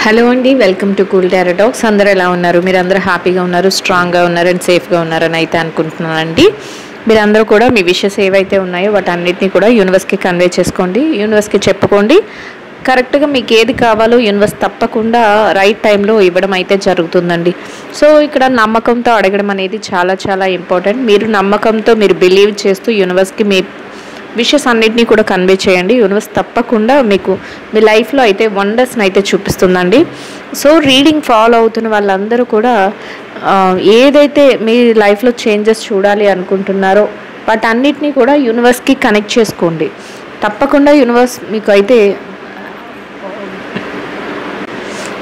Hello అండి, welcome to cool tarot talks. అందరూ ఎలా ఉన్నారు? మీరు అందరూ హ్యాపీగా ఉన్నారు, స్ట్రాంగ్గా ఉన్నారు అండ్ సేఫ్గా ఉన్నారని అయితే అనుకుంటున్నానండి. మీరందరూ కూడా మీ విషెస్ ఏవైతే ఉన్నాయో వాటన్నిటిని కూడా యూనివర్స్కి కన్వే చేసుకోండి, యూనివర్స్కి చెప్పుకోండి. కరెక్ట్గా మీకు ఏది కావాలో యూనివర్స్ తప్పకుండా రైట్ టైంలో ఇవ్వడం అయితే జరుగుతుందండి. సో ఇక్కడ నమ్మకంతో అడగడం అనేది చాలా చాలా ఇంపార్టెంట్. మీరు నమ్మకంతో మీరు బిలీవ్ చేస్తూ యూనివర్స్కి మీ విషెస్ అన్నిటినీ కూడా కన్వే చేయండి. యూనివర్స్ తప్పకుండా మీకు మీ లైఫ్లో అయితే వండర్స్ని అయితే చూపిస్తుందండి. సో రీడింగ్ ఫాలో అవుతున్న వాళ్ళందరూ కూడా ఏదైతే మీ లైఫ్లో చేంజెస్ చూడాలి అనుకుంటున్నారో వాటన్నిటినీ కూడా యూనివర్స్కి కనెక్ట్ చేసుకోండి. తప్పకుండా యూనివర్స్ మీకు అయితే.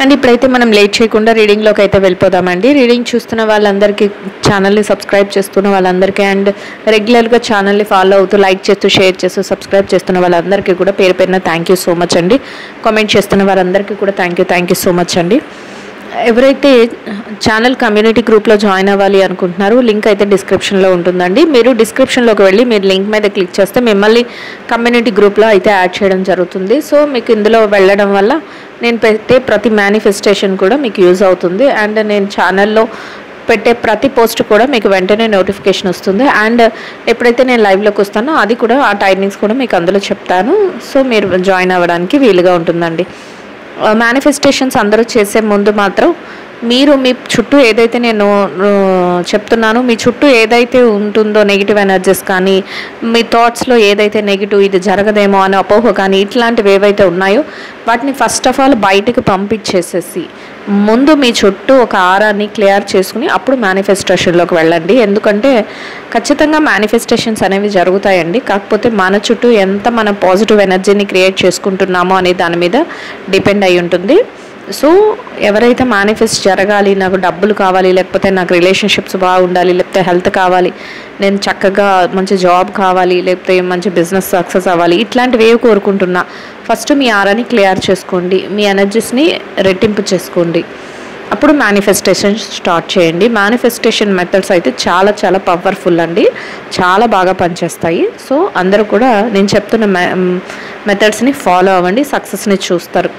అండ్ ఇప్పుడైతే మనం లేట్ చేయకుండా రీడింగ్లోకి అయితే వెళ్ళిపోదామండి. రీడింగ్ చూస్తున్న వాళ్ళందరికీ, ఛానల్ని సబ్స్క్రైబ్ చేస్తున్న వాళ్ళందరికీ అండ్ రెగ్యులర్గా ఛానల్ని ఫాలో అవుతూ లైక్ చేస్తూ షేర్ చేస్తూ సబ్స్క్రైబ్ చేస్తున్న వాళ్ళందరికీ కూడా పేరు పేరున థ్యాంక్ యూ సో మచ్ అండి. కామెంట్ చేస్తున్న వారందరికీ కూడా థ్యాంక్ యూ సో మచ్ అండి. ఎవరైతే ఛానల్ కమ్యూనిటీ గ్రూప్లో జాయిన్ అవ్వాలి అనుకుంటున్నారో లింక్ అయితే డిస్క్రిప్షన్లో ఉంటుందండి. మీరు డిస్క్రిప్షన్లోకి వెళ్ళి మీరు లింక్ మీద క్లిక్ చేస్తే మిమ్మల్ని కమ్యూనిటీ గ్రూప్లో అయితే యాడ్ చేయడం జరుగుతుంది. సో మీకు ఇందులో వెళ్ళడం వల్ల నేను పెట్టే ప్రతి మేనిఫెస్టేషన్ కూడా మీకు యూజ్ అవుతుంది. అండ్ నేను ఛానల్లో పెట్టే ప్రతి పోస్ట్ కూడా మీకు వెంటనే నోటిఫికేషన్ వస్తుంది. అండ్ ఎప్పుడైతే నేను లైవ్లోకి వస్తానో అది కూడా ఆ టైమింగ్స్ కూడా మీకు అందులో చెప్తాను. సో మీరు జాయిన్ అవ్వడానికి వీలుగా ఉంటుందండి. మేనిఫెస్టేషన్స్ అందరూ చేసే ముందు మాత్రం మీరు మీ చుట్టూ ఏదైతే నేను చెప్తున్నానో మీ చుట్టూ ఏదైతే ఉంటుందో నెగిటివ్ ఎనర్జీస్ కానీ మీ థాట్స్లో ఏదైతే నెగిటివ్ ఇది జరగదేమో అని అపోహ కానీ ఇట్లాంటివి ఏవైతే ఉన్నాయో వాటిని ఫస్ట్ ఆఫ్ ఆల్ బయటకు పంపించేసేసి ముందు మీ చుట్టూ ఒక ఆరాన్ని క్లియర్ చేసుకుని అప్పుడు మేనిఫెస్టేషన్లోకి వెళ్ళండి. ఎందుకంటే ఖచ్చితంగా మేనిఫెస్టేషన్స్ అనేవి జరుగుతాయండి. కాకపోతే మన చుట్టూ ఎంత మనం పాజిటివ్ ఎనర్జీని క్రియేట్ చేసుకుంటున్నామో అనే దాని మీద డిపెండ్ అయి ఉంటుంది. సో ఎవరైతే మేనిఫెస్ట్ జరగాలి, నాకు డబ్బులు కావాలి, లేకపోతే నాకు రిలేషన్షిప్స్ బాగుండాలి, లేకపోతే హెల్త్ కావాలి, నేను చక్కగా మంచి జాబ్ కావాలి, లేకపోతే మంచి బిజినెస్ సక్సెస్ అవ్వాలి, ఇట్లాంటివి ఏవి కోరుకుంటున్నా ఫస్ట్ మీ ఆరాని క్లియర్ చేసుకోండి, మీ ఎనర్జీస్ని రెట్టింపు చేసుకోండి, అప్పుడు మేనిఫెస్టేషన్ స్టార్ట్ చేయండి. మేనిఫెస్టేషన్ మెథడ్స్ అయితే చాలా చాలా పవర్ఫుల్ అండి, చాలా బాగా పనిచేస్తాయి. సో అందరూ కూడా నేను చెప్తున్న మెథడ్స్ని ఫాలో అవ్వండి, సక్సెస్ని చూస్తారు.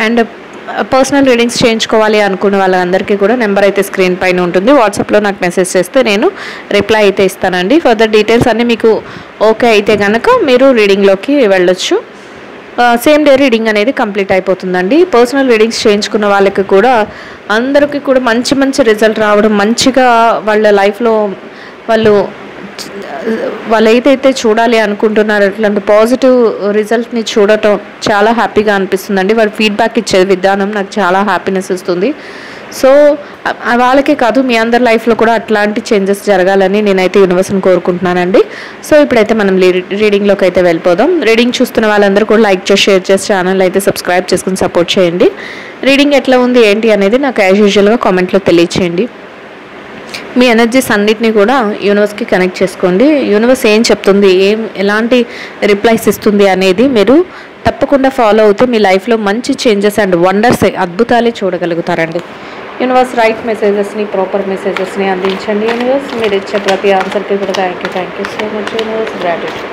అండ్ పర్సనల్ రీడింగ్స్ చేయించుకోవాలి అనుకున్న వాళ్ళందరికీ కూడా నెంబర్ అయితే స్క్రీన్ పైన ఉంటుంది. వాట్సాప్లో నాకు మెసేజ్ చేస్తే నేను రిప్లై అయితే ఇస్తానండి. ఫర్దర్ డీటెయిల్స్ అన్నీ మీకు ఓకే అయితే కనుక మీరు రీడింగ్లోకి వెళ్ళొచ్చు. సేమ్ డే రీడింగ్ అనేది కంప్లీట్ అయిపోతుందండి. పర్సనల్ రీడింగ్స్ చేయించుకున్న వాళ్ళకి కూడా అందరికీ కూడా మంచి మంచి రిజల్ట్ రావడం, మంచిగా వాళ్ళ లైఫ్లో వాళ్ళు ఏదైతే చూడాలి అనుకుంటున్నారో అట్లాంటి పాజిటివ్ రిజల్ట్ని చూడటం చాలా హ్యాపీగా అనిపిస్తుందండి. వాళ్ళు ఫీడ్బ్యాక్ ఇచ్చే విధానం నాకు చాలా హ్యాపీనెస్ ఇస్తుంది. సో వాళ్ళకే కాదు మీ అందరి లైఫ్లో కూడా అట్లాంటి చేంజెస్ జరగాలని నేనైతే యూనివర్స్ని కోరుకుంటున్నానండి. సో ఇప్పుడైతే మనం రీడింగ్లోకి అయితే వెళ్ళిపోదాం. రీడింగ్ చూస్తున్న వాళ్ళందరూ కూడా లైక్ చేసి షేర్ చేసి ఛానల్ అయితే సబ్స్క్రైబ్ చేసుకుని సపోర్ట్ చేయండి. రీడింగ్ ఎట్లా ఉంది ఏంటి అనేది నాకు యాజ్ యూజువల్గా కామెంట్లో తెలియచేయండి. మీ ఎనర్జీస్ అన్నిటినీ కూడా యూనివర్స్కి కనెక్ట్ చేసుకోండి. యూనివర్స్ ఏం చెప్తుంది, ఎలాంటి రిప్లైస్ ఇస్తుంది అనేది మీరు తప్పకుండా ఫాలో అవుతూ మీ లైఫ్లో మంచి చేంజెస్ అండ్ వండర్స్, అద్భుతాలే చూడగలుగుతారండి. యూనివర్స్ రైట్ మెసేజెస్ని, ప్రాపర్ మెసేజెస్ని అందించండి. యూనివర్స్ మీరు ఇచ్చే ప్రతి ఆన్సర్కి కూడా thank you so much universe. Gratitude.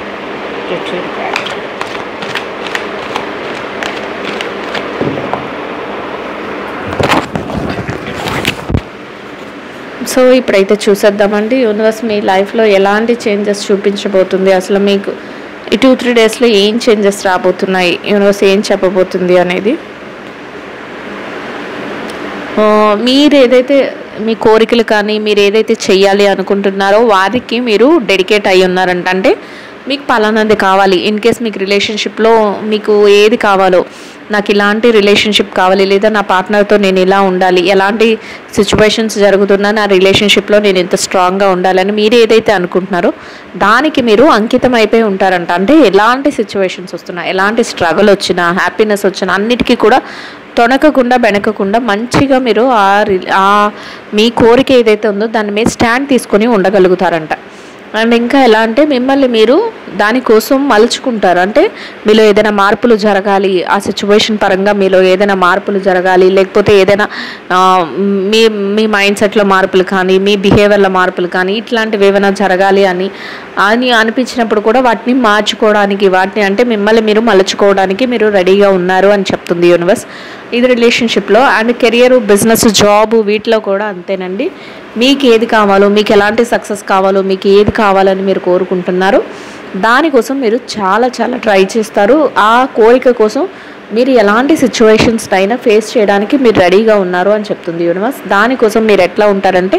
So ఇప్పుడైతే చూసేద్దామండి యూనివర్స్ మీ లైఫ్లో ఎలాంటి చేంజెస్ చూపించబోతుంది, అసలు మీకు ఈ 2-3 డేస్లో ఏం చేంజెస్ రాబోతున్నాయి, యూనివర్స్ ఏం చెప్పబోతుంది అనేది. మీరు ఏదైతే మీ కోరికలు కానీ మీరు ఏదైతే చెయ్యాలి అనుకుంటున్నారో వారికి మీరు డెడికేట్ అయ్యి ఉన్నారంట. అంటే మీకు పలానాది కావాలి, ఇన్ కేస్ మీకు రిలేషన్షిప్లో మీకు ఏది కావాలో, నాకు ఇలాంటి రిలేషన్షిప్ కావాలి, లేదా నా పార్ట్నర్తో నేను ఇలా ఉండాలి, ఎలాంటి సిచ్యువేషన్స్ జరుగుతున్నా నా రిలేషన్షిప్లో నేను ఎంత స్ట్రాంగ్గా ఉండాలని మీరు ఏదైతే అనుకుంటున్నారో దానికి మీరు అంకితం అయిపోయి ఉంటారంట. అంటే ఎలాంటి సిచ్యువేషన్స్ వస్తున్నా, ఎలాంటి స్ట్రగుల్ వచ్చినా, హ్యాపీనెస్ వచ్చినా అన్నిటికీ కూడా తొణకకుండా బెనకకుండా మంచిగా మీరు మీ కోరిక ఏదైతే ఉందో దాని మీద స్టాండ్ తీసుకొని ఉండగలుగుతారంట. అండ్ ఇంకా ఎలా అంటే మిమ్మల్ని మీరు దానికోసం మలుచుకుంటారు. అంటే మీలో ఏదైనా మార్పులు జరగాలి, ఆ సిచ్యువేషన్ పరంగా మీలో ఏదైనా మార్పులు జరగాలి, లేకపోతే ఏదైనా మీ మీ మైండ్ సెట్లో మార్పులు కానీ, మీ బిహేవియర్లో మార్పులు కానీ ఇట్లాంటివి ఏమైనా జరగాలి అని అనిపించినప్పుడు కూడా వాటిని మార్చుకోవడానికి, వాటిని అంటే మిమ్మల్ని మీరు మలుచుకోవడానికి మీరు రెడీగా ఉన్నారు అని చెప్తుంది యూనివర్స్. ఇది రిలేషన్షిప్లో. అండ్ కెరియర్, బిజినెస్, జాబ్ వీటిలో కూడా అంతేనండి. మీకు ఏది కావాలో, మీకు ఎలాంటి సక్సెస్ కావాలో, మీకు ఏది కావాలని మీరు కోరుకుంటున్నారో దానికోసం మీరు చాలా చాలా ట్రై చేస్తారు. ఆ కోరిక కోసం మీరు ఎలాంటి సిచ్యువేషన్స్ అయినా ఫేస్ చేయడానికి మీరు రెడీగా ఉన్నారు అని చెప్తుంది యూనివర్స్. దానికోసం మీరు ఎట్లా ఉంటారంటే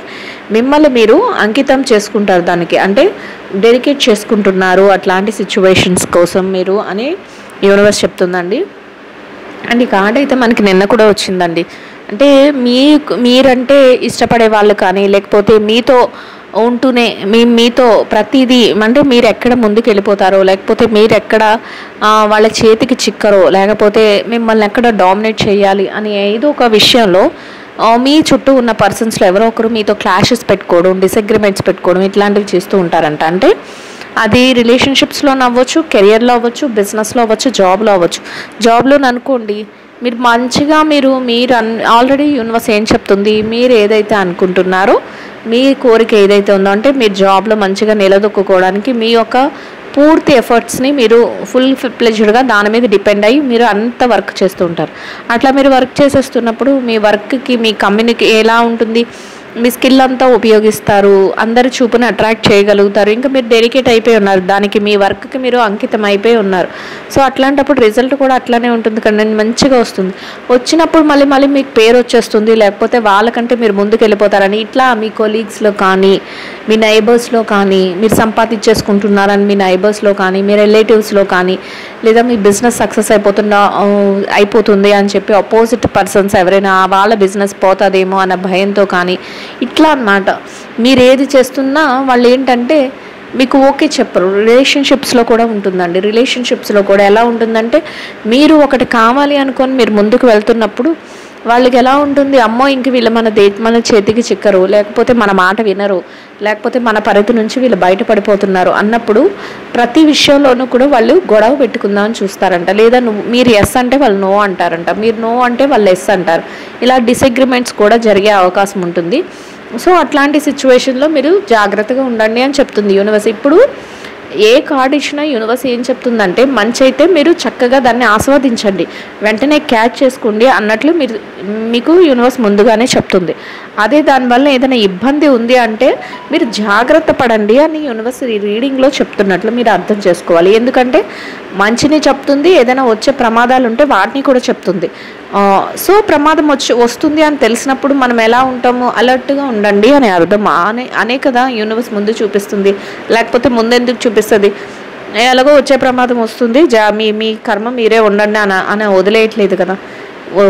మిమ్మల్ని మీరు అంకితం చేసుకుంటారు దానికి, అంటే డెడికేట్ చేసుకుంటున్నారు అట్లాంటి సిచ్యువేషన్స్ కోసం మీరు అని యూనివర్స్ చెప్తుందండి. అండ్ ఈ కార్డ్ అయితే మనకి నిన్న కూడా వచ్చిందండి. అంటే మీరంటే ఇష్టపడే వాళ్ళు కానీ, లేకపోతే మీతో ఉంటూనే మీతో ప్రతిదీ, అంటే మీరు ఎక్కడ ముందుకు వెళ్ళిపోతారో, లేకపోతే మీరు ఎక్కడ వాళ్ళ చేతికి చిక్కరో, లేకపోతే మిమ్మల్ని ఎక్కడ డామినేట్ చేయాలి అని ఏదో ఒక విషయంలో మీ చుట్టూ ఉన్న పర్సన్స్లో ఎవరో ఒకరు మీతో క్లాషెస్ పెట్టుకోవడం, డిసగ్రిమెంట్స్ పెట్టుకోవడం ఇట్లాంటివి చేస్తూ ఉంటారంట. అంటే అది రిలేషన్షిప్స్లో అవ్వచ్చు, కెరియర్లో అవ్వచ్చు, బిజినెస్లో అవ్వచ్చు, జాబ్లో అవ్వచ్చు. జాబ్లో అనుకోండి, మీరు మంచిగా మీరు ఆల్రెడీ యూనివర్స్ ఏం చెప్తుంది, మీరు ఏదైతే అనుకుంటున్నారో మీ కోరిక ఏదైతే ఉందో, అంటే మీరు జాబ్లో మంచిగా నిలదొక్కుకోవడానికి మీ యొక్క పూర్తి ఎఫర్ట్స్ని మీరు ఫుల్ ఫ్లెడ్జ్డ్గా దాని మీద డిపెండ్ అయ్యి మీరు అంత వర్క్ చేస్తూ ఉంటారు. అట్లా మీరు వర్క్ చేసేస్తున్నప్పుడు మీ వర్క్కి మీ ఎలా ఉంటుంది, మీ స్కిల్ అంతా ఉపయోగిస్తారు, అందరి చూపుని అట్రాక్ట్ చేయగలుగుతారు, ఇంకా మీరు డెడికేట్ అయిపోయి ఉన్నారు దానికి, మీ వర్క్కి మీరు అంకితం అయిపోయి ఉన్నారు. సో అట్లాంటప్పుడు రిజల్ట్ కూడా అట్లానే ఉంటుంది కానీ మంచిగా వస్తుంది. వచ్చినప్పుడు మళ్ళీ మీకు పేరు వచ్చేస్తుంది, లేకపోతే వాళ్ళకంటే మీరు ముందుకు వెళ్ళిపోతారని ఇట్లా మీ కొలీగ్స్లో కానీ, మీ నైబర్స్లో కానీ, మీరు సంపాదించేసుకుంటున్నారని మీ నైబర్స్లో కానీ, మీ రిలేటివ్స్లో కానీ, లేదా మీ బిజినెస్ సక్సెస్ అయిపోతుంది అని చెప్పి అపోజిట్ పర్సన్స్ ఎవరైనా వాళ్ళ బిజినెస్ పోతుందేమో అన్న భయంతో కానీ, ఇట్లా అన్నమాట. మీరు ఏది చేస్తున్నా వాళ్ళు ఏంటంటే మీకు ఓకే చెప్పరు. రిలేషన్షిప్స్లో కూడా ఉంటుందండి. రిలేషన్షిప్స్లో కూడా ఎలా ఉంటుందంటే మీరు ఒకటి కావాలి అనుకొని మీరు ముందుకు వెళ్తున్నప్పుడు వాళ్ళకి ఎలా ఉంటుంది, అమ్మో ఇంక వీళ్ళు మన చేతికి చిక్కరు, లేకపోతే మన మాట వినరు, లేకపోతే మన పరిధి నుంచి వీళ్ళు బయటపడిపోతున్నారు అన్నప్పుడు ప్రతి విషయంలోనూ కూడా వాళ్ళు గొడవ పెట్టుకుందామని చూస్తారంట. లేదా మీరు ఎస్ అంటే వాళ్ళు నో అంటారంట, మీరు నో అంటే వాళ్ళు ఎస్ అంటారు. ఇలా డిసగ్రిమెంట్స్ కూడా జరిగే అవకాశం ఉంటుంది. సో అట్లాంటి సిచ్యువేషన్లో మీరు జాగ్రత్తగా ఉండండి అని చెప్తుంది యూనివర్స్. ఇప్పుడు ఏ కార్డ్ ఇచ్చినా యూనివర్స్ ఏం చెప్తుందంటే మంచి అయితే మీరు చక్కగా దాన్ని ఆస్వాదించండి, వెంటనే క్యాచ్ చేసుకోండి అన్నట్లు మీకు యూనివర్స్ ముందుగానే చెప్తుంది. అదే దానివల్ల ఏదైనా ఇబ్బంది ఉంది అంటే మీరు జాగ్రత్త పడండి అని యూనివర్స్ ఈ రీడింగ్లో చెప్తున్నట్లు మీరు అర్థం చేసుకోవాలి. ఎందుకంటే మంచిని చెప్తుంది, ఏదైనా వచ్చే ప్రమాదాలు ఉంటే వాటిని కూడా చెప్తుంది. సో ప్రమాదం వస్తుంది అని తెలిసినప్పుడు మనం ఎలా ఉంటాము, అలర్ట్గా ఉండండి అని అర్థం అనే కదా యూనివర్స్ ముందు చూపిస్తుంది. లేకపోతే ముందెందుకు చూపిస్తుంది, ఎలాగో వచ్చే ప్రమాదం వస్తుంది, మీ కర్మ మీరే ఉండండి అని వదిలేయట్లేదు కదా.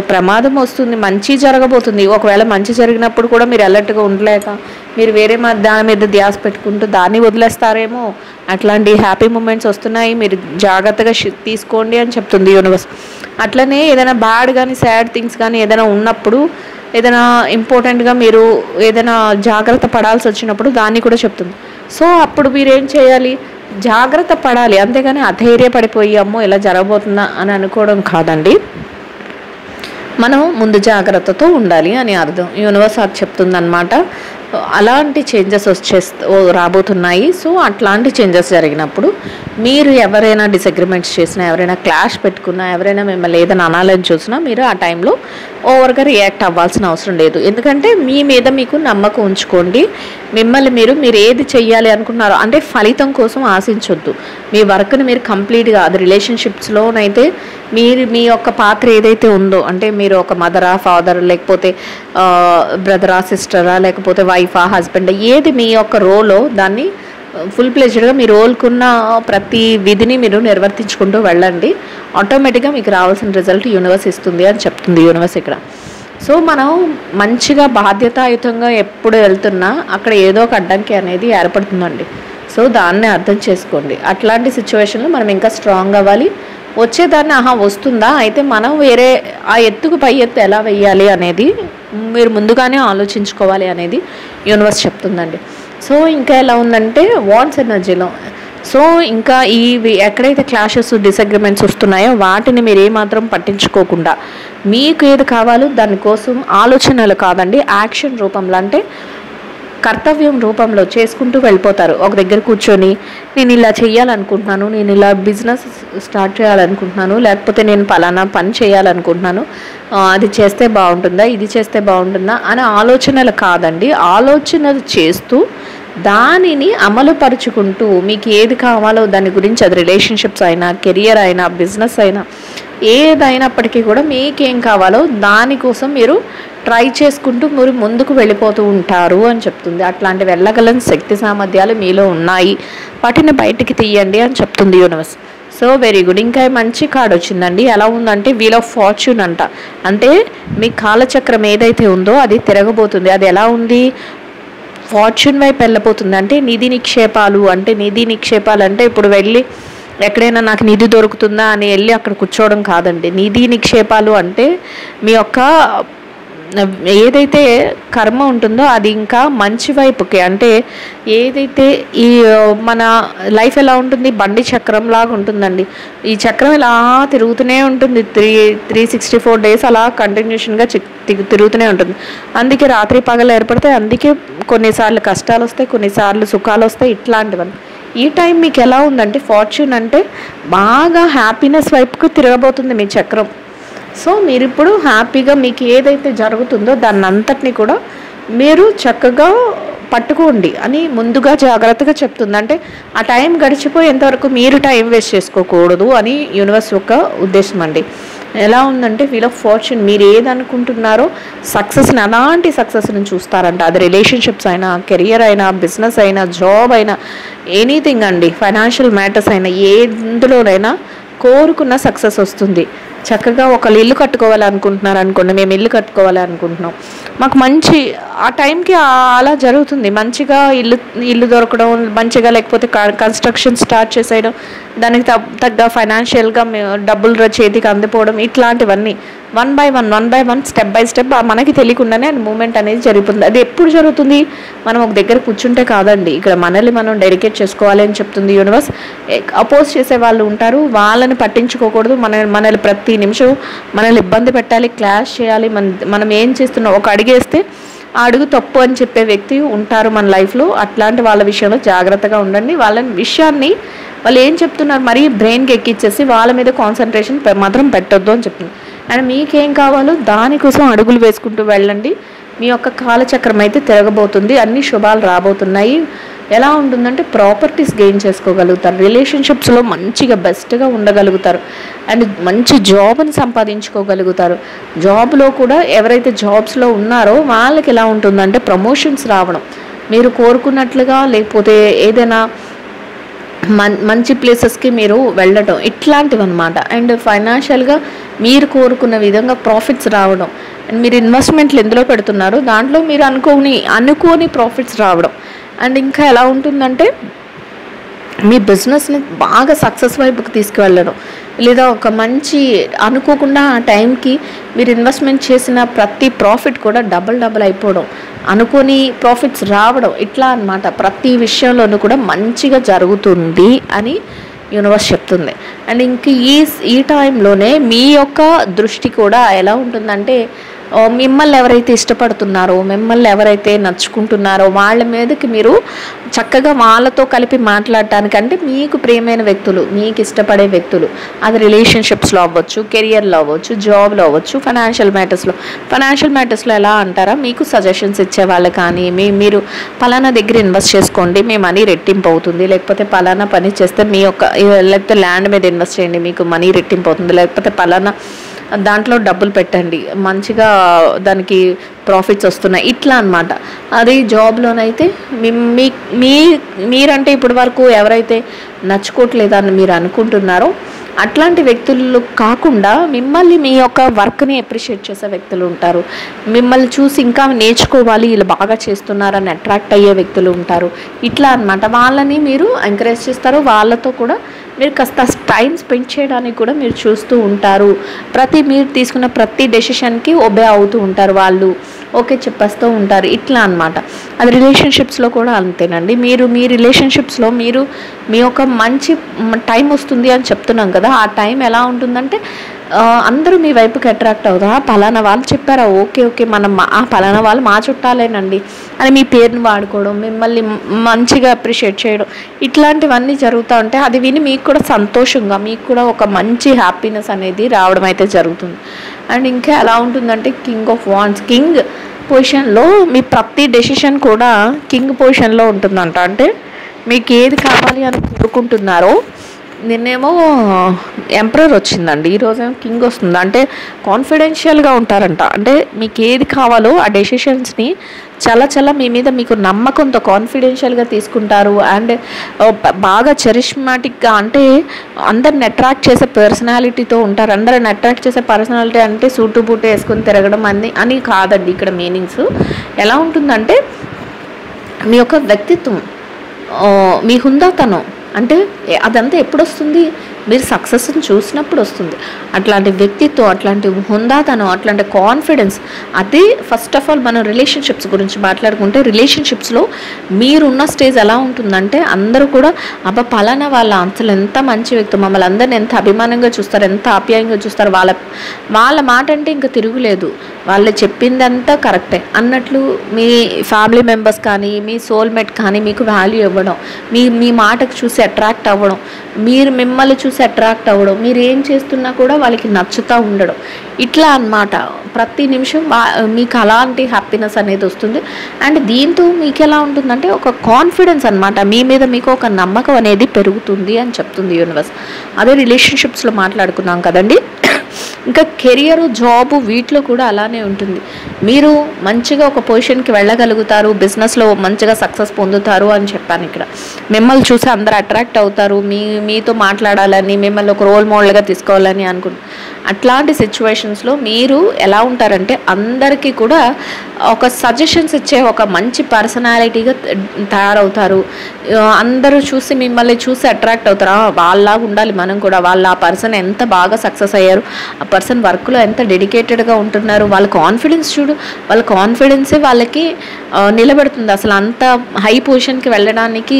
ప్రమాదం వస్తుంది, మంచి జరగబోతుంది. ఒకవేళ మంచి జరిగినప్పుడు కూడా మీరు అలర్ట్గా ఉండలేక మీరు వేరే దాని మీద ధ్యాస పెట్టుకుంటూ దాన్ని వదిలేస్తారేమో. అట్లాంటి హ్యాపీ మూమెంట్స్ వస్తున్నాయి, మీరు జాగ్రత్తగా తీసుకోండి అని చెప్తుంది యూనివర్స్. అట్లనే ఏదైనా బ్యాడ్ కానీ సాడ్ థింగ్స్ కానీ ఏదైనా ఉన్నప్పుడు, ఏదైనా ఇంపార్టెంట్గా మీరు ఏదైనా జాగ్రత్త పడాల్సి వచ్చినప్పుడు దాన్ని కూడా చెప్తుంది. సో అప్పుడు మీరేం చేయాలి, జాగ్రత్త పడాలి, అంతేగాని అధైర్యపడిపోయి అమ్మో ఇలా జరగబోతుందా అని అనుకోవడం కాదండి. మనం ముందు జాగ్రత్తతో ఉండాలి అని అర్థం. యూనివర్స్ అది చెప్తుందన్నమాట. అలాంటి చేంజెస్ రాబోతున్నాయి. సో అట్లాంటి చేంజెస్ జరిగినప్పుడు మీరు ఎవరైనా డిసగ్రిమెంట్స్ చేసినా, ఎవరైనా క్లాష్ పెట్టుకున్నా, ఎవరైనా మిమ్మల్ని ఏదైనా అనాలని చూసినా మీరు ఆ టైంలో ఓవర్గా రియాక్ట్ అవ్వాల్సిన అవసరం లేదు. ఎందుకంటే మీ మీద మీకు నమ్మకం ఉంచుకోండి. మిమ్మల్ని మీరు ఏది చెయ్యాలి అనుకున్నారో, అంటే ఫలితం కోసం ఆశించొద్దు. మీ వర్క్ని మీరు కంప్లీట్గా, అది రిలేషన్షిప్స్లోనైతే మీ యొక్క పాత్ర ఏదైతే ఉందో, అంటే మీరు ఒక మదరా, ఫాదర్, లేకపోతే బ్రదరా, సిస్టరా, లేకపోతే వైఫా, హస్బెండ్, ఏది మీ యొక్క రోలో దాన్ని ఫుల్ ప్లెజర్గా మీ రోల్కున్న ప్రతి విధిని మీరు నిర్వర్తించుకుంటూ వెళ్ళండి. ఆటోమేటిక్గా మీకు రావాల్సిన రిజల్ట్ యూనివర్స్ ఇస్తుంది అని చెప్తుంది యూనివర్స్ ఇక్కడ. సో మనం మంచిగా బాధ్యతాయుతంగా ఎప్పుడు వెళ్తున్నా అక్కడ ఏదో ఒక అడ్డంకి అనేది ఏర్పడుతుందండి. సో దాన్ని అర్థం చేసుకోండి. అట్లాంటి సిచ్యువేషన్లో మనం ఇంకా స్ట్రాంగ్ అవ్వాలి. వచ్చేదాన్ని వస్తుందా, అయితే మనం వేరే ఆ ఎత్తుకు పై ఎత్తు ఎలా వెయ్యాలి అనేది మీరు ముందుగానే ఆలోచించుకోవాలి అనేది యూనివర్స్ చెప్తుందండి. సో ఇంకా ఎలా ఉందంటే వాట్స్ ఎనర్జీలో. సో ఇంకా ఇవి ఎక్కడైతే క్లాషెస్ డిసగ్రిమెంట్స్ వస్తున్నాయో వాటిని మీరు ఏమాత్రం పట్టించుకోకుండా మీకు ఏది కావాలో దానికోసం ఆలోచనలు కాదండి, యాక్షన్ రూపంలో అంటే కర్తవ్యం రూపంలో చేసుకుంటూ వెళ్ళిపోతారు. ఒక దగ్గర కూర్చొని నేను ఇలా చేయాలనుకుంటున్నాను, నేను ఇలా బిజినెస్ స్టార్ట్ చేయాలనుకుంటున్నాను, లేకపోతే నేను పలానా పని చేయాలనుకుంటున్నాను, అది చేస్తే బాగుంటుందా, ఇది చేస్తే బాగుంటుందా అనే ఆలోచనలు కాదండి, ఆలోచనలు చేస్తూ దానిని అమలుపరుచుకుంటూ మీకు ఏది కావాలో దాని గురించి, అది రిలేషన్షిప్స్ అయినా, కెరియర్ అయినా, బిజినెస్ అయినా, ఏదైనప్పటికీ కూడా మీకేం కావాలో దానికోసం మీరు ట్రై చేసుకుంటూ మీరు ముందుకు వెళ్ళిపోతూ ఉంటారు అని చెప్తుంది. అట్లాంటి వెళ్ళగలని శక్తి సామర్థ్యాలు మీలో ఉన్నాయి, వాటిని బయటికి తీయండి అని చెప్తుంది యూనివర్స్. So very good. ఇంకా మంచి కార్డ్ వచ్చిందండి. ఎలా ఉందంటే వీల్ ఆఫ్ ఫార్చ్యూన్ అంట. అంటే మీ కాలచక్రం ఏదైతే ఉందో అది తిరగబోతుంది. అది ఎలా ఉంది, ఫార్చ్యూన్ వైపు వెళ్ళబోతుంది. అంటే నిధి నిక్షేపాలు, అంటే నిధి నిక్షేపాలు అంటే ఇప్పుడు వెళ్ళి ఎక్కడైనా నాకు నిధి దొరుకుతుందా అని వెళ్ళి అక్కడ కూర్చోవడం కాదండి. నిధి నిక్షేపాలు అంటే మీ యొక్క ఏదైతే కర్మ ఉంటుందో అది ఇంకా మంచి వైపుకి, అంటే ఏదైతే ఈ మన లైఫ్ ఎలా ఉంటుంది, బండి చక్రం లాగా ఉంటుందండి. ఈ చక్రం ఇలా తిరుగుతూనే ఉంటుంది, 364 డేస్ అలా కంటిన్యూషన్గా తిరుగుతూనే ఉంటుంది. అందుకే రాత్రి పగలు ఏర్పడతాయి, అందుకే కొన్నిసార్లు కష్టాలు వస్తాయి, కొన్నిసార్లు సుఖాలు వస్తాయి, ఇట్లాంటివన్నీ. ఈ టైం మీకు ఎలా ఉందంటే ఫార్చ్యూన్ అంటే బాగా హ్యాపీనెస్ వైపుకు తిరగబోతుంది మీ చక్రం. సో మీరు ఇప్పుడు హ్యాపీగా మీకు ఏదైతే జరుగుతుందో దాన్ని అంతటిని కూడా మీరు చక్కగా పట్టుకోండి అని ముందుగా జాగ్రత్తగా చెప్తుంది. అంటే ఆ టైం గడిచిపోయేంతవరకు మీరు టైం వేస్ట్ చేసుకోకూడదు అని యూనివర్స్ యొక్క ఉద్దేశం అండి. ఎలా ఉందంటే వీల్ ఆఫ్ ఫార్చ్యూన్, మీరు ఏదనుకుంటున్నారో సక్సెస్ని, అలాంటి సక్సెస్ని చూస్తారంట. అది రిలేషన్షిప్స్ అయినా, కెరియర్ అయినా, బిజినెస్ అయినా, జాబ్ అయినా, ఎనీథింగ్ అండి, ఫైనాన్షియల్ మ్యాటర్స్ అయినా, ఎందులోనైనా కోరుకున్న సక్సెస్ వస్తుంది. చక్కగా ఒకళ్ళు ఇల్లు కట్టుకోవాలనుకుంటున్నారు అనుకోండి, మేము ఇల్లు కట్టుకోవాలి అనుకుంటున్నాం, మాకు మంచి ఆ టైంకి అలా జరుగుతుంది. మంచిగా ఇల్లు దొరకడం, మంచిగా లేకపోతే కన్స్ట్రక్షన్ స్టార్ట్ చేసేయడం, దానికి తగ్గ ఫైనాన్షియల్గా డబ్బులు చేతికి అందిపోవడం, ఇట్లాంటివన్నీ one by one step by step మనకి తెలియకుండానే మూమెంట్ అనేది జరుగుతుంది. అది ఎప్పుడు జరుగుతుంది, మనం ఒక దగ్గర కూర్చుంటే కాదండి, ఇక్కడ మనల్ని మనం డెడికేట్ చేసుకోవాలి అని చెప్తుంది యూనివర్స్. అపోజ్ చేసే వాళ్ళు ఉంటారు, వాళ్ళని పట్టించుకోకూడదు. మనల్ని ప్రతి నిమిషం మనల్ని ఇబ్బంది పెట్టాలి, క్లాష్ చేయాలి. మనం ఏం చేస్తున్నాం, ఒక అడిగేస్తే ఆ అడుగు తప్పు అని చెప్పే వ్యక్తి ఉంటారు మన లైఫ్లో. అట్లాంటి వాళ్ళ విషయంలో జాగ్రత్తగా ఉండండి. వాళ్ళ విషయాన్ని వాళ్ళు ఏం చెప్తున్నారు మరీ బ్రెయిన్కి ఎక్కిచ్చేసి వాళ్ళ మీద కాన్సన్ట్రేషన్ మాత్రం పెట్టొద్దు అని చెప్తుంది. అండ్ మీకేం కావాలో దానికోసం అడుగులు వేసుకుంటూ వెళ్ళండి. మీ యొక్క కాలచక్రం అయితే తిరగబోతుంది, అన్ని శుభాలు రాబోతున్నాయి. ఎలా ఉంటుందంటే ప్రాపర్టీస్ గెయిన్ చేసుకోగలుగుతారు, రిలేషన్షిప్స్లో మంచిగా బెస్ట్గా ఉండగలుగుతారు, అండ్ మంచి జాబ్ని సంపాదించుకోగలుగుతారు. జాబ్లో కూడా ఎవరైతే జాబ్స్లో ఉన్నారో వాళ్ళకి ఎలా ఉంటుందంటే ప్రమోషన్స్ రావడం, మీరు కోరుకున్నట్లుగా, లేకపోతే ఏదైనా మంచి ప్లేసెస్కి మీరు వెళ్ళటం, ఇట్లాంటివి అనమాట. అండ్ ఫైనాన్షియల్గా మీరు కోరుకున్న విధంగా ప్రాఫిట్స్ రావడం, అండ్ మీరు ఇన్వెస్ట్మెంట్లు ఎందులో పెడుతున్నారో దాంట్లో మీరు అనుకోని ప్రాఫిట్స్ రావడం. అండ్ ఇంకా ఎలా ఉంటుందంటే మీ బిజినెస్ని బాగా సక్సెస్ వైపుకి తీసుకువెళ్ళడం, లేదా ఒక మంచి అనుకోకుండా ఆ టైంకి మీరు ఇన్వెస్ట్మెంట్ చేసిన ప్రతి ప్రాఫిట్ కూడా డబుల్ అయిపోవడం, అనుకోని ప్రాఫిట్స్ రావడం, ఇట్లా అన్నమాట. ప్రతి విషయంలోనూ కూడా మంచిగా జరుగుతుంది అని యూనివర్స్ చెప్తుంది. అండ్ ఇంక ఈ టైంలోనే మీ యొక్క దృష్టి కూడా ఎలా ఉంటుందంటే మిమ్మల్ని ఎవరైతే ఇష్టపడుతున్నారో, మిమ్మల్ని ఎవరైతే నచ్చుకుంటున్నారో వాళ్ళ మీదకి మీరు చక్కగా వాళ్ళతో కలిపి మాట్లాడటానికి, అంటే మీకు ప్రియమైన వ్యక్తులు, మీకు ఇష్టపడే వ్యక్తులు, అది రిలేషన్షిప్స్లో అవ్వచ్చు, కెరియర్లో అవ్వచ్చు, జాబ్లో అవ్వచ్చు, ఫైనాన్షియల్ మ్యాటర్స్లో ఎలా అంటారా, మీకు సజెషన్స్ ఇచ్చేవాళ్ళు కానీ, మీరు పలానా దగ్గర ఇన్వెస్ట్ చేసుకోండి మీ మనీ రెట్టింపు అవుతుంది, లేకపోతే పలానా పని చేస్తే మీ యొక్క, లేకపోతే ల్యాండ్ మీద ఇన్వెస్ట్ చేయండి మీకు మనీ రెట్టింపు అవుతుంది, లేకపోతే పలానా దాంట్లో డబ్బులు పెట్టండి మంచిగా దానికి ప్రాఫిట్స్ వస్తున్నాయి, ఇట్లా అన్నమాట. అది జాబ్లోనైతే మీరంటే ఇప్పటి వరకు ఎవరైతే నచ్చుకోవట్లేదని మీరు అనుకుంటున్నారో అట్లాంటి వ్యక్తులు కాకుండా మిమ్మల్ని, మీ యొక్క వర్క్ని అప్రిషియేట్ చేసే వ్యక్తులు ఉంటారు. మిమ్మల్ని చూసి ఇంకా నేర్చుకోవాలి, వీళ్ళు బాగా చేస్తున్నారని అట్రాక్ట్ అయ్యే వ్యక్తులు ఉంటారు. ఇట్లా అన్నమాట. వాళ్ళని మీరు ఎంకరేజ్ చేస్తారు, వాళ్ళతో కూడా మీరు కాస్త టైం స్పెండ్ చేయడానికి కూడా మీరు చూస్తూ ఉంటారు. మీరు తీసుకున్న ప్రతి డెసిషన్కి ఒబే అవుతూ ఉంటారు, వాళ్ళు ఓకే చెప్పేస్తూ ఉంటారు, ఇట్లా అన్నమాట. అది రిలేషన్షిప్స్లో కూడా అంతేనండి. మీరు మీ రిలేషన్షిప్స్లో మీరు మీ యొక్క మంచి టైం వస్తుంది అని చెప్తున్నాం కదా. ఆ టైం ఎలా ఉంటుందంటే అందరూ మీ వైపుకి అట్రాక్ట్ అవుతారు. పలానా వాళ్ళు చెప్పారా, ఓకే ఓకే మనం పలానా వాళ్ళు మా చుట్టాలేనండి అని మీ పేరుని వాడుకోవడం, మిమ్మల్ని మంచిగా అప్రిషియేట్ చేయడం, ఇట్లాంటివన్నీ జరుగుతూ ఉంటాయి. అది విని మీకు కూడా సంతోషంగా, మీకు కూడా ఒక మంచి హ్యాపీనెస్ అనేది రావడం అయితే జరుగుతుంది. అండ్ ఇంకా ఎలా ఉంటుందంటే కింగ్ ఆఫ్ వాండ్స్, కింగ్ పొజిషన్లో మీ ప్రతి డెసిషన్ కూడా కింగ్ పొజిషన్లో ఉంటుందంట. అంటే మీకు ఏది కావాలి అని కోరుకుంటున్నారో, నిన్నేమో ఎంపరర్ వచ్చిందండి, ఈరోజేమో కింగ్ వస్తుంది. అంటే కాన్ఫిడెన్షియల్గా ఉంటారంట. అంటే మీకు ఏది కావాలో ఆ డెసిషన్స్ని చాలా మీ మీద మీకు నమ్మకంతో కాన్ఫిడెన్షియల్గా తీసుకుంటారు. అండ్ బాగా చరిష్మాటిక్గా, అంటే అందరిని అట్రాక్ట్ చేసే పర్సనాలిటీతో ఉంటారు. అందరిని అట్రాక్ట్ చేసే పర్సనాలిటీ అంటే సూటు బూటు వేసుకొని తిరగడం అని కాదండి. ఇక్కడ మీనింగ్స్ ఎలా ఉంటుందంటే మీ యొక్క వ్యక్తిత్వం, మీ హుందాతనం, అంటే అదంతా ఎప్పుడు వస్తుంది, మీరు సక్సెస్ని చూసినప్పుడు వస్తుంది. అట్లాంటి వ్యక్తిత్వం, అట్లాంటి హుందాతనం, అట్లాంటి కాన్ఫిడెన్స్, అది ఫస్ట్ ఆఫ్ ఆల్ మనం రిలేషన్షిప్స్ గురించి మాట్లాడుకుంటే, రిలేషన్షిప్స్లో మీరున్న స్టేజ్ ఎలా ఉంటుందంటే అందరూ కూడా అబ్బా పలానా వాళ్ళ అసలు ఎంత మంచి వ్యక్తి, మమ్మల్ని అందరిని ఎంత అభిమానంగా చూస్తారు, ఎంత ఆప్యాయంగా చూస్తారు, వాళ్ళ మాట అంటే ఇంకా తిరుగులేదు, వాళ్ళు చెప్పిందంతా కరెక్టే అన్నట్లు మీ ఫ్యామిలీ మెంబర్స్ కానీ మీ సోల్మేట్ కానీ మీకు వాల్యూ ఇవ్వడం, మీ మాటకు చూసి అట్రాక్ట్ అవ్వడం, మీరు మిమ్మల్ని చూసి అట్రాక్ట్ అవ్వడం, మీరు ఏం చేస్తున్నా కూడా వాళ్ళకి నచ్చుతూ ఉండడం, ఇట్లా అన్నమాట. ప్రతి నిమిషం మీకు అలాంటి హ్యాపీనెస్ అనేది వస్తుంది. అండ్ దీంతో మీకు ఎలా ఉంటుందంటే ఒక కాన్ఫిడెన్స్ అనమాట, మీ మీద మీకు ఒక నమ్మకం అనేది పెరుగుతుంది అని చెప్తుంది యూనివర్స్. అదే రిలేషన్షిప్స్లో మాట్లాడుకున్నాం కదండి. ఇంకా కెరియరు, జాబు, వీటిలో కూడా అలానే ఉంటుంది. మీరు మంచిగా ఒక పొజిషన్కి వెళ్ళగలుగుతారు, బిజినెస్లో మంచిగా సక్సెస్ పొందుతారు అని చెప్పాను. ఇక్కడ మిమ్మల్ని చూసి అందరూ అట్రాక్ట్ అవుతారు, మీతో మాట్లాడాలని, మిమ్మల్ని ఒక రోల్ మోడల్గా తీసుకోవాలని అనుకుంటారు. అట్లాంటి సిచ్యువేషన్స్లో మీరు ఎలా ఉంటారంటే అందరికీ కూడా ఒక సజెషన్స్ ఇచ్చే ఒక మంచి పర్సనాలిటీగా తయారవుతారు. అందరూ చూసి మిమ్మల్ని చూసి అట్రాక్ట్ అవుతారు, వాళ్ళలాగా ఉండాలి మనం కూడా, వాళ్ళ ఆ పర్సన్ ఎంత బాగా సక్సెస్ అయ్యారు, ఆ పర్సన్ వర్క్లో ఎంత డెడికేటెడ్గా ఉంటున్నారు, వాళ్ళ కాన్ఫిడెన్స్ చూడు, వాళ్ళ కాన్ఫిడెన్సే వాళ్ళకి నిలబెడుతుంది, అసలు అంత హై పొజిషన్కి వెళ్ళడానికి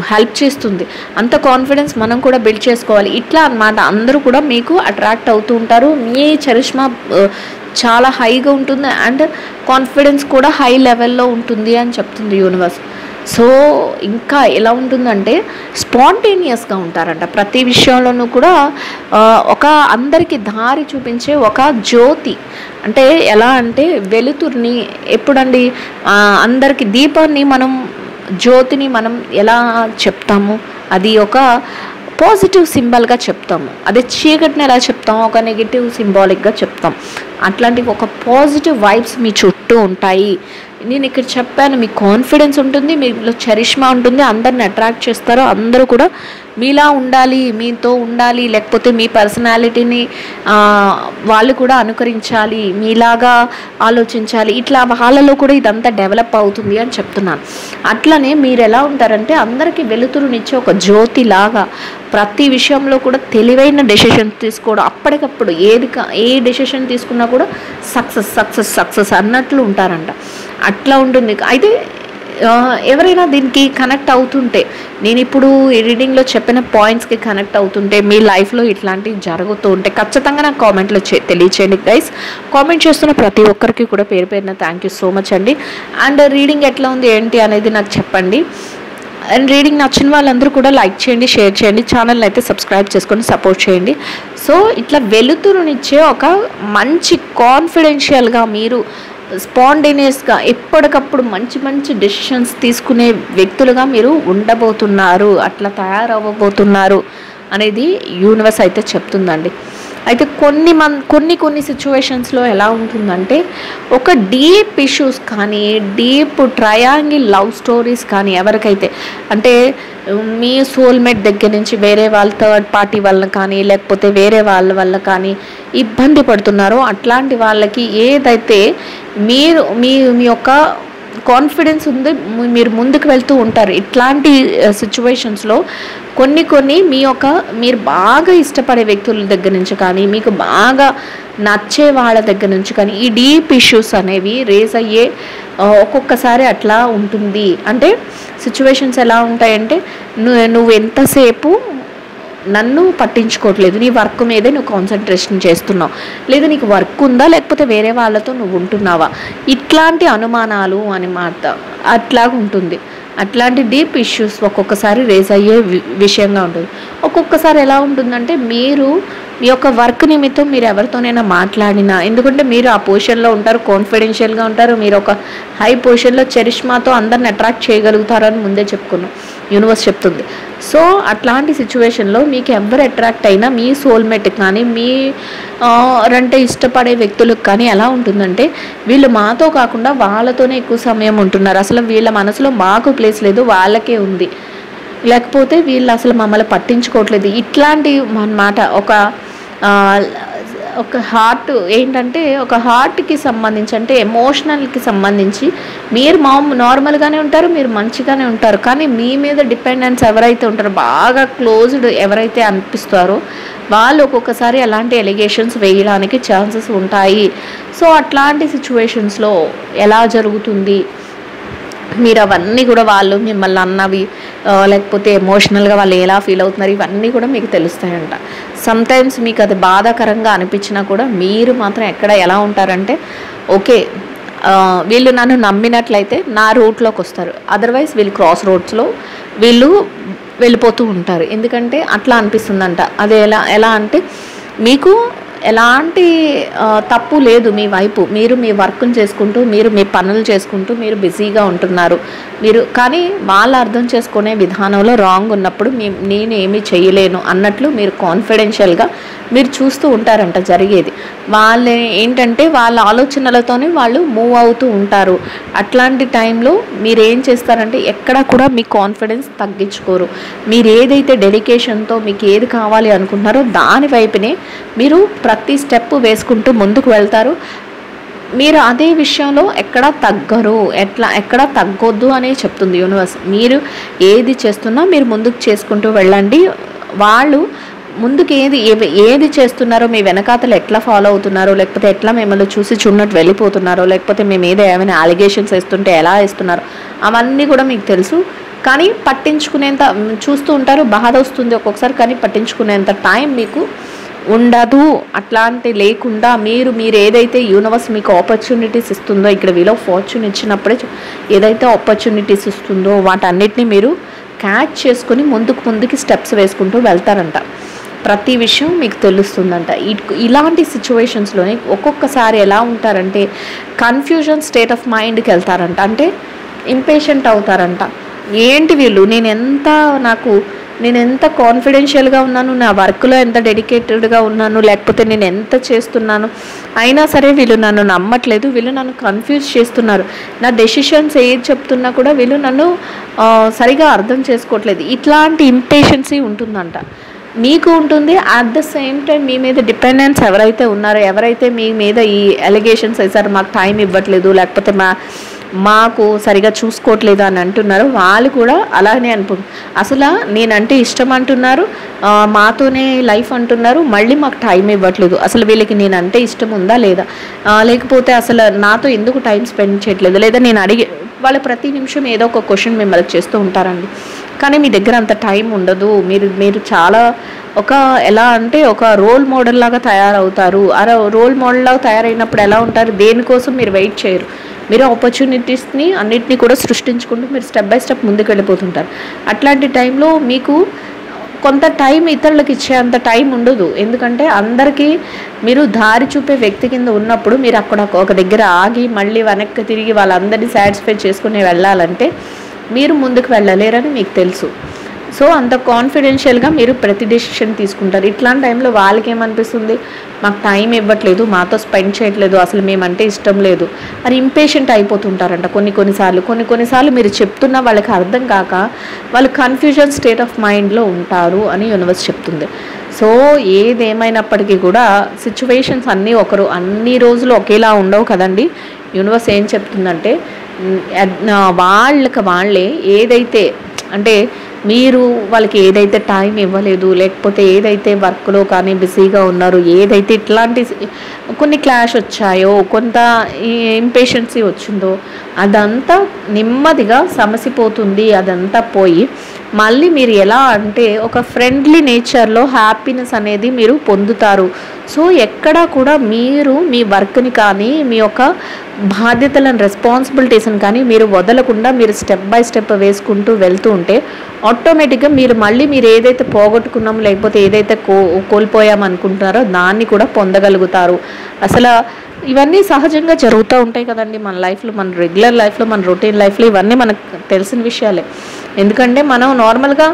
హెల్ప్ చేస్తుంది. అంత కాన్ఫిడెన్స్ మనం కూడా బిల్డ్ చేసుకోవాలి. ఇట్లా అన్నమాట అందరూ కూడా మీకు అట్రాక్ట్ అవుతూ ఉంటారు. మీ చరిష్మా చాలా హైగా ఉంటుంది అండ్ కాన్ఫిడెన్స్ కూడా హై లెవెల్లో ఉంటుంది అని చెప్తుంది యూనివర్స్. సో ఇంకా ఎలా ఉంటుందంటే స్పాంటేనియస్గా ఉంటారంట. ప్రతి విషయంలోనూ కూడా ఒక అందరికీ దారి చూపించే ఒక జ్యోతి, అంటే ఎలా అంటే వెలుతురిని, ఎప్పుడండి అందరికీ దీపాన్ని మనం, జ్యోతిని మనం ఎలా చెప్తాము, అది ఒక పాజిటివ్ సింబల్గా చెప్తాము. అదే చీకటిని ఎలా చెప్తాము, ఒక నెగిటివ్ సింబాలిక్గా చెప్తాం. అట్లాంటి ఒక పాజిటివ్ వైబ్స్ మీ చుట్టూ ఉంటాయి. నేను ఇక్కడ చెప్పాను, మీకు కాన్ఫిడెన్స్ ఉంటుంది, మీలో చరిష్మా ఉంటుంది, అందరిని అట్రాక్ట్ చేస్తారు, అందరూ కూడా మీలా ఉండాలి, మీతో ఉండాలి, లేకపోతే మీ పర్సనాలిటీని వాళ్ళు కూడా అనుకరించాలి, మీలాగా ఆలోచించాలి, ఇట్లా వాళ్ళలో కూడా ఇదంతా డెవలప్ అవుతుంది అని చెప్తున్నాను. అట్లనే మీరు ఎలా ఉంటారంటే అందరికీ వెలుతురునిచ్చే ఒక జ్యోతిలాగా ప్రతి విషయంలో కూడా తెలివైన డెసిషన్ తీసుకోవడం, అప్పటికప్పుడు ఏ డెసిషన్ తీసుకున్నా కూడా సక్సెస్ అన్నట్లు ఉంటారంట. అట్లా ఉంటుంది. అయితే ఎవరైనా దీనికి కనెక్ట్ అవుతుంటే, నేను ఇప్పుడు ఈ రీడింగ్లో చెప్పిన పాయింట్స్కి కనెక్ట్ అవుతుంటే, మీ లైఫ్లో ఇట్లాంటివి జరుగుతూ ఉంటే ఖచ్చితంగా నాకు కామెంట్లో తెలియచేయండి గైస్. కామెంట్ చేస్తున్న ప్రతి ఒక్కరికి కూడా పేరు పేరున థ్యాంక్ యూ సో మచ్ అండి. అండ్ రీడింగ్ ఎట్లా ఉంది ఏంటి అనేది నాకు చెప్పండి. అండ్ రీడింగ్ నచ్చిన వాళ్ళందరూ కూడా లైక్ చేయండి, షేర్ చేయండి, ఛానల్ని అయితే సబ్స్క్రైబ్ చేసుకొని సపోర్ట్ చేయండి. సో ఇట్లా వెలుతురునిచ్చే ఒక మంచి కాన్ఫిడెన్షియల్గా, మీరు స్పాంటేనియస్గా ఎప్పటికప్పుడు మంచి డెసిషన్స్ తీసుకునే వ్యక్తులుగా మీరు ఉండబోతున్నారు, అట్లా తయారవ్వబోతున్నారు అనేది యూనివర్స్ అయితే చెప్తుందండి. అయితే కొన్ని సిచ్యువేషన్స్లో ఎలా ఉంటుందంటే ఒక డీప్ ఇష్యూస్ కానీ, డీప్ ట్రయాంగిల్ లవ్ స్టోరీస్ కానీ, ఎవరికైతే అంటే మీ సోల్మేట్ దగ్గర నుంచి వేరే వాళ్ళ థర్డ్ పార్టీ వల్ల కానీ, లేకపోతే వేరే వాళ్ళ వల్ల కానీ ఇబ్బంది పడుతున్నారో, అట్లాంటి వాళ్ళకి ఏదైతే మీరు మీ యొక్క కాన్ఫిడెన్స్ ఉంది, మీరు ముందుకు వెళ్తూ ఉంటారు. ఇట్లాంటి సిచ్యువేషన్స్లో కొన్ని మీరు బాగా ఇష్టపడే వ్యక్తుల దగ్గర నుంచి కానీ, మీకు బాగా నచ్చే వాళ్ళ దగ్గర నుంచి కానీ ఈ డీప్ ఇష్యూస్ అనేవి రేజ్ అయ్యే ఒక్కొక్కసారి అట్లా ఉంటుంది. అంటే సిచ్యువేషన్స్ ఎలా ఉంటాయంటే, నువ్వు ఎంతసేపు నన్ను పట్టించుకోవట్లేదు, నీ వర్క్ మీదే నువ్వు కాన్సన్ట్రేషన్ చేస్తున్నావు, లేదా నీకు వర్క్ ఉందా లేకపోతే వేరే వాళ్ళతో నువ్వు ఉంటున్నావా, ఇట్లాంటి అనుమానాలు అన్నమాట. అట్లాగా ఉంటుంది. అట్లాంటి డీప్ ఇష్యూస్ ఒక్కొక్కసారి రేజ్ అయ్యే విషయంగా ఉంటుంది. ఒక్కొక్కసారి ఎలా ఉంటుందంటే, మీరు మీ యొక్క వర్క్ నిమిత్తం మీరు ఎవరితోనైనా మాట్లాడినా, ఎందుకంటే మీరు ఆ పొజిషన్లో ఉంటారు, కాన్ఫిడెన్షియల్గా ఉంటారు, మీరు ఒక హై పొజిషన్లో చరిష్మాతో అందరిని అట్రాక్ట్ చేయగలుగుతారని ముందే చెప్పుకున్నాం, యూనివర్స్ చెప్తుంది. సో అట్లాంటి సిచ్యువేషన్లో మీకు ఎవరు అట్రాక్ట్ అయినా మీ సోల్మేట్ కానీ, మీ అంటే ఇష్టపడే వ్యక్తులకు కానీ ఎలా ఉంటుందంటే, వీళ్ళు మాతో కాకుండా వాళ్ళతోనే ఎక్కువ సమయం ఉంటున్నారు, అసలు వీళ్ళ మనసులో మాకు ప్లేస్ లేదు, వాళ్ళకే ఉంది, లేకపోతే వీళ్ళు అసలు మమ్మల్ని పట్టించుకోవట్లేదు. ఇట్లాంటి అన్నమాట. ఒక హార్ట్ ఏంటంటే, ఒక హార్ట్కి సంబంధించి, అంటే ఎమోషనల్కి సంబంధించి మీరు నార్మల్గానే ఉంటారు, మీరు మంచిగానే ఉంటారు, కానీ మీ మీద డిపెండెన్స్ ఎవరైతే ఉంటారో, బాగా క్లోజ్డ్ ఎవరైతే అనిపిస్తారో వాళ్ళు ఒక్కొక్కసారి అలాంటి ఎలిగేషన్స్ వేయడానికి ఛాన్సెస్ ఉంటాయి. సో అట్లాంటి సిచ్యువేషన్స్లో ఎలా జరుగుతుంది, మీరు అవన్నీ కూడా వాళ్ళు మిమ్మల్ని అన్నవి, లేకపోతే ఎమోషనల్గా వాళ్ళు ఎలా ఫీల్ అవుతున్నారు, ఇవన్నీ కూడా మీకు తెలుస్తాయంట. సమ్టైమ్స్ మీకు అది బాధాకరంగా అనిపించినా కూడా మీరు మాత్రం ఎలా ఉంటారంటే, ఓకే వీళ్ళు నన్ను నమ్మినట్లయితే నా రూట్లోకి వస్తారు, అదర్వైజ్ వీళ్ళు క్రాస్ రోడ్స్లో వీళ్ళు వెళ్ళిపోతూ ఉంటారు. ఎందుకంటే అట్లా అనిపిస్తుందంట. అది ఎలా అంటే, మీకు ఎలాంటి తప్పు లేదు మీ వైపు, మీరు మీ వర్క్ని చేసుకుంటూ, మీరు మీ పనులు చేసుకుంటూ మీరు బిజీగా ఉంటున్నారు, కానీ వాళ్ళు అర్థం చేసుకునే విధానంలో రాంగ్ ఉన్నప్పుడు నేను ఏమీ చేయలేను అన్నట్లు మీరు కాన్ఫిడెన్షియల్గా మీరు చూస్తూ ఉంటారంట జరిగేది. వాళ్ళు ఏంటంటే వాళ్ళ ఆలోచనలతోనే వాళ్ళు మూవ్ అవుతూ ఉంటారు. అట్లాంటి టైంలో మీరు ఏం చేస్తారంటే, ఎక్కడా కూడా మీ కాన్ఫిడెన్స్ తగ్గించుకోరు. మీరు ఏదైతే డెడికేషన్తో మీకు ఏది కావాలి అనుకుంటున్నారో దాని వైపునే మీరు ప్రతి స్టెప్ వేసుకుంటూ ముందుకు వెళ్తారు. మీరు అదే విషయంలో ఎక్కడా తగ్గరు, ఎక్కడా తగ్గొద్దు అనే చెప్తుంది యూనివర్స్. మీరు ఏది చేస్తున్నా మీరు ముందుకు చేసుకుంటూ వెళ్ళండి. వాళ్ళు ముందుకు ఏది చేస్తున్నారో, మీ వెనకాతలు ఎట్లా ఫాలో అవుతున్నారో, లేకపోతే ఎట్లా మిమ్మల్ని చూసి చూడనట్టు వెళ్ళిపోతున్నారో, లేకపోతే మీ మీద ఏమైనా అలిగేషన్స్ వేస్తుంటే ఎలా వేస్తున్నారో అవన్నీ కూడా మీకు తెలుసు. కానీ పట్టించుకునేంత చూస్తూ ఉంటారు, బాధ వస్తుంది ఒక్కొక్కసారి, కానీ పట్టించుకునేంత టైం మీకు ఉండదు. అట్లాంటి లేకుండా మీరు ఏదైతే యూనివర్స్ మీకు ఆపర్చునిటీస్ ఇస్తుందో, ఇక్కడ వీల్ ఆఫ్ ఫార్చ్యూన్ ఇచ్చినప్పుడే ఏదైతే ఆపర్చునిటీస్ ఇస్తుందో వాటన్నిటిని మీరు క్యాచ్ చేసుకుని ముందుకు స్టెప్స్ వేసుకుంటూ వెళ్తారంట. ప్రతి విషయం మీకు తెలుస్తుందంట. ఇలాంటి సిచ్యువేషన్స్లోనే ఒక్కొక్కసారి ఎలా ఉంటారంటే, కన్ఫ్యూజన్ స్టేట్ ఆఫ్ మైండ్కి వెళ్తారంట. అంటే ఇంపేషెంట్ అవుతారంట. ఏంటి వీళ్ళు, నేను ఎంత కాన్ఫిడెన్షియల్గా ఉన్నాను, నా వర్క్లో ఎంత డెడికేటెడ్గా ఉన్నాను, లేకపోతే నేను ఎంత చేస్తున్నాను, అయినా సరే వీళ్ళు నన్ను నమ్మట్లేదు, వీళ్ళు నన్ను కన్ఫ్యూజ్ చేస్తున్నారు, నా డెసిషన్స్ ఏది చెప్తున్నా కూడా వీళ్ళు నన్ను సరిగా అర్థం చేసుకోవట్లేదు. ఇట్లాంటి ఇంపేషెన్సీ ఉంటుందంట, మీకు ఉంటుంది. అట్ ద సేమ్ టైం మీ మీద డిపెండెన్స్ ఎవరైతే ఉన్నారో, ఎవరైతే మీ మీద ఈ అలిగేషన్స్ వేసారో, మాకు టైం ఇవ్వట్లేదు, లేకపోతే మాకు సరిగా చూసుకోవట్లేదు అని అంటున్నారు, వాళ్ళు కూడా అలానే అనుకుంటారు. అసలు నేనంటే ఇష్టం అంటున్నారు, మాతోనే లైఫ్ అంటున్నారు, మళ్ళీ మాకు టైం ఇవ్వట్లేదు, అసలు వీళ్ళకి నేనంటే ఇష్టం ఉందా లేదా, లేకపోతే అసలు నాతో ఎందుకు టైం స్పెండ్ చేయట్లేదు, లేదా నేను వాళ్ళు ప్రతి నిమిషం ఏదో ఒక క్వశ్చన్ మిమ్మల్ని చేస్తూ ఉంటారండి. కానీ మీ దగ్గర అంత టైం ఉండదు. మీరు చాలా ఎలా అంటే ఒక రోల్ మోడల్ లాగా తయారవుతారు. రోల్ మోడల్ లాగా తయారైనప్పుడు ఎలా ఉంటారు, దేనికోసం మీరు వెయిట్ చేయరు, మీరు ఆపర్చునిటీస్ని అన్నిటినీ కూడా సృష్టించుకుంటూ మీరు స్టెప్ బై స్టెప్ ముందుకు వెళ్ళిపోతుంటారు. అట్లాంటి టైంలో మీకు కొంత టైం ఇతరులకు ఇచ్చేంత టైం ఉండదు. ఎందుకంటే అందరికీ మీరు దారి చూపే వ్యక్తి కింద ఉన్నప్పుడు మీరు అక్కడ ఒక దగ్గర ఆగి మళ్ళీ వెనక్కి తిరిగి వాళ్ళందరినీ సాటిస్ఫై చేసుకుని వెళ్ళాలంటే మీరు ముందుకు వెళ్ళలేరని మీకు తెలుసు. సో అంత కాన్ఫిడెన్షియల్గా మీరు ప్రతి డెసిషన్ తీసుకుంటారు. ఇట్లాంటి టైంలో వాళ్ళకి ఏమనిపిస్తుంది, మాకు టైం ఇవ్వట్లేదు, మాతో స్పెండ్ చేయట్లేదు, అసలు మేమంటే ఇష్టం లేదు అని ఇంపేషెంట్ అయిపోతుంటారంట. కొన్నిసార్లు మీరు చెప్తున్నా వాళ్ళకి అర్థం కాక వాళ్ళు కన్ఫ్యూజన్ స్టేట్ ఆఫ్ మైండ్లో ఉంటారు అని యూనివర్స్ చెప్తుంది. సో ఏదేమైనప్పటికీ కూడా సిచ్యువేషన్స్ అన్నీ రోజులు ఒకేలా ఉండవు కదండి. యూనివర్స్ ఏం చెప్తుందంటే, వాళ్ళకి వాళ్ళే ఏదైతే అంటే మీరు వాళ్ళకి ఏదైతే టైం ఇవ్వలేదు, లేకపోతే ఏదైతే వర్క్లో కానీ బిజీగా ఉన్నారు, ఏదైతే ఇట్లాంటి కొన్ని క్లాష్ వచ్చాయో, కొంత ఇంపేషెన్సీ వచ్చిందో అదంతా నెమ్మదిగా సమసిపోతుంది. అదంతా పోయి మళ్ళీ మీరు ఎలా అంటే ఒక ఫ్రెండ్లీ నేచర్లో హ్యాపీనెస్ అనేది మీరు పొందుతారు. సో ఎక్కడా కూడా మీరు మీ వర్క్ని కానీ మీ యొక్క బాధ్యతలను రెస్పాన్సిబిలిటీస్ని కానీ మీరు వదలకుండా మీరు స్టెప్ బై స్టెప్ వేసుకుంటూ వెళ్తూ ఉంటే ఆటోమేటిక్గా మీరు ఏదైతే పోగొట్టుకున్నాం లేకపోతే ఏదైతే కోల్పోయాం అనుకుంటున్నారో దాన్ని కూడా పొందగలుగుతారు. అసలు ఇవన్నీ సహజంగా జరుగుతూ ఉంటాయి కదండి మన లైఫ్లో, మన రెగ్యులర్ లైఫ్లో, మన రొటీన్ లైఫ్లో ఇవన్నీ మనకు తెలిసిన విషయాలే. ఎందుకంటే మనం నార్మల్గా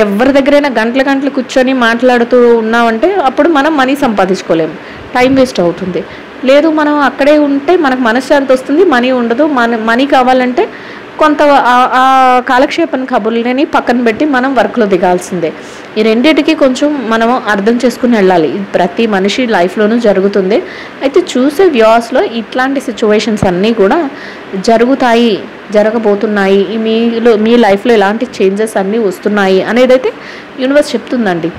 ఎవరి దగ్గరైనా గంటలు కూర్చొని మాట్లాడుతూ ఉన్నామంటే అప్పుడు మనం మనీ సంపాదించుకోలేము, టైం వేస్ట్ అవుతుంది. లేదు మనం అక్కడే ఉంటే మనకు మనశ్శాంతి వస్తుంది, మనీ ఉండదు. మనీ కావాలంటే కొంత ఆ కాలక్షేపణ కబుర్లని పక్కన పెట్టి మనం వర్క్లో దిగాల్సిందే. ఈ రెండింటికి కొంచెం మనం అర్థం చేసుకుని వెళ్ళాలి. ప్రతి మనిషి లైఫ్లోనూ జరుగుతుంది. అయితే చూసే వ్యూస్లో ఇట్లాంటి సిచ్యువేషన్స్ అన్నీ కూడా జరగబోతున్నాయి. మీ లైఫ్లో ఇలాంటి చేంజెస్ అన్నీ వస్తున్నాయి అనేదైతే యూనివర్స్ చెప్తుందండి.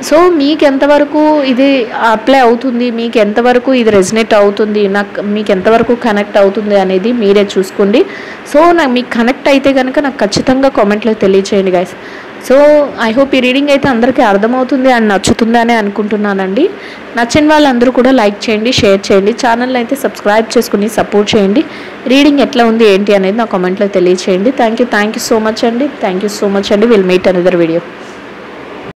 సో మీకు ఎంతవరకు ఇది అప్లై అవుతుంది, మీకు ఎంతవరకు ఇది రెజనేట్ అవుతుంది, మీకు ఎంతవరకు కనెక్ట్ అవుతుంది అనేది మీరే చూసుకోండి. సో మీకు కనెక్ట్ అయితే కనుక నాకు ఖచ్చితంగా కామెంట్లో తెలియచేయండి గైస్. సో ఐ హోప్ ఈ రీడింగ్ అయితే అందరికీ అర్థమవుతుంది అండ్ నచ్చుతుంది అని అనుకుంటున్నానండి. నచ్చిన వాళ్ళందరూ కూడా లైక్ చేయండి, షేర్ చేయండి, ఛానల్ అయితే సబ్స్క్రైబ్ చేసుకుని సపోర్ట్ చేయండి. రీడింగ్ ఎట్లా ఉంది ఏంటి అనేది నా కామెంట్లో తెలియచేయండి. థ్యాంక్ యూ సో మచ్ అండి. Will meet another video.